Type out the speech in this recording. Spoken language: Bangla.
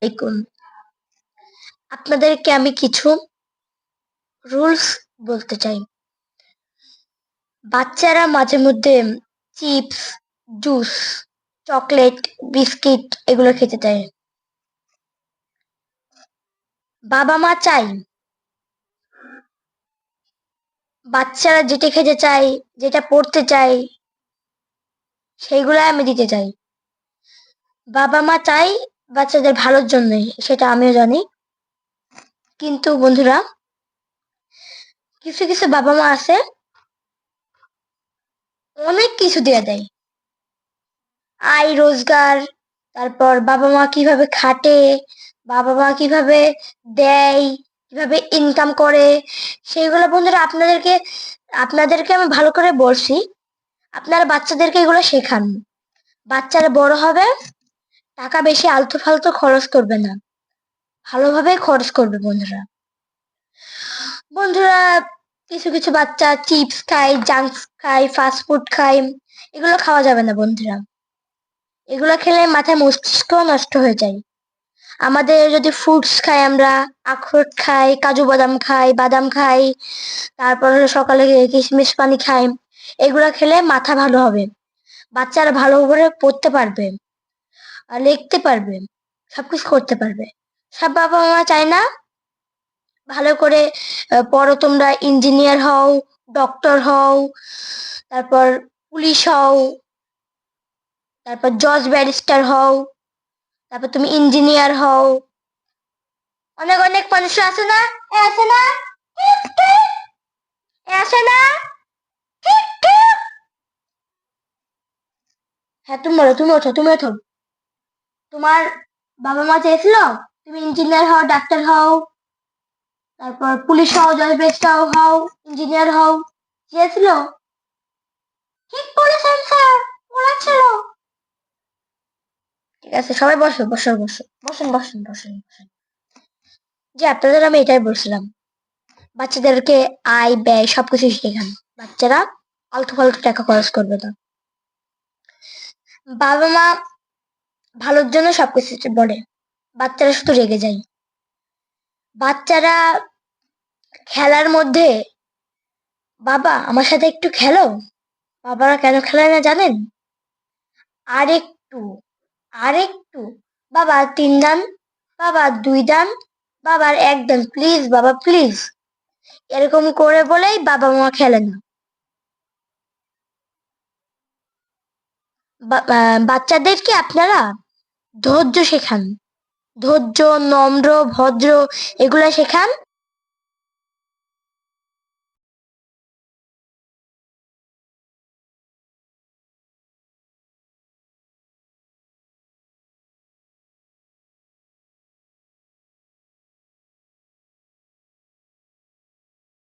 দেখুন, আপনাদেরকে আমি কিছু রুলস বলতে চাই। বাচ্চারা মাঝে মধ্যে চিপস, জুস, চকলেট, বিস্কিট এগুলো খেতে চায়। বাবা মা চাই বাচ্চারা যেটা খেতে চায়, যেটা পড়তে চায়, সেইগুলো আমি দিতে চাই। বাবা মা চাই বাচ্চাদের ভালোর জন্যই, সেটা আমিও জানি। কিন্তু বন্ধুরা, কিছু কিছু বাবা মা আছে অনেক কিছু দিয়ে দেয়। আয় রোজগার, তারপর বাবা মা কিভাবে খাটে, বাবা মা কিভাবে দেয়, কিভাবে ইনকাম করে, সেইগুলো বন্ধুরা আপনাদেরকে আমি ভালো করে বলছি। আপনারা বাচ্চাদেরকে এগুলো শেখান। বাচ্চারা বড় হবে, টাকা বেশি আলতু ফালতু খরচ করবে না, ভালোভাবে খরচ করবে বন্ধুরা। বন্ধুরা, কিছু কিছু বাচ্চা চিপস খায়, জাঙ্ক খায়, ফাস্ট ফুড খায়, এগুলো খাওয়া যাবে না বন্ধুরা। এগুলো খেলে মাথায় মস্তিষ্ক নষ্ট হয়ে যায়। আমাদের যদি ফ্রুটস খাই, আমরা আখরোট খাই, কাজু বাদাম খাই, তারপর হলো সকালে কিশমিশ পানি খাই, এগুলো খেলে মাথা ভালো হবে। বাচ্চারা ভালোভাবে পড়তে পারবে, আর লিখতে পারবে, সবকিছু করতে পারবে। সব বাবা মা চায় না ভালো করে পড়ো, তোমরা ইঞ্জিনিয়ার হও, ডক্টর হও, তারপর পুলিশ হও, তারপর জজ ব্যারিস্টার হও, তারপর তুমি ইঞ্জিনিয়ার হও। অনেক অনেক মানুষ আছে না, আছে না, আছে না। হ্যাঁ, তুমি বলো, তুমি ওঠো। তোমার বাবা মা চেয়েছিল তুমি ইঞ্জিনিয়ার হও, ডাক্তার হও, তারপর পুলিশ হও, জজ ব্যারিস্টার হও, ইঞ্জিনিয়ার হও, চেয়েছিল? ঠিক বলেছেন স্যার, বলেছিল। ঠিক আছে, সবাই বসো বসো বসো, বসেন। যে আপনাদের আমি এটাই বলছিলাম, বাচ্চাদেরকে আয় ব্যয় সবকিছু শেখান। বাচ্চারা আলতু ফালতু টাকা খরচ করবে না। বাবা মা ভালোর জন্য সবকিছু বলে, বাচ্চারা শুধু রেগে যায়। বাচ্চারা খেলার মধ্যে, বাবা আমার সাথে একটু খেলো, বাবারা কেন খেলে না জানেন? আরেকটু, আরেকটু, বাবা 3 দান, বাবা 2 দান, বাবার 1 দান, প্লিজ বাবা প্লিজ, এরকম করে বলেই বাবা মা খেলে না। বাচ্চাদেরকে আপনারা ধৈর্য শেখান, ধৈর্য, নম্র, ভদ্র এগুলা শেখান।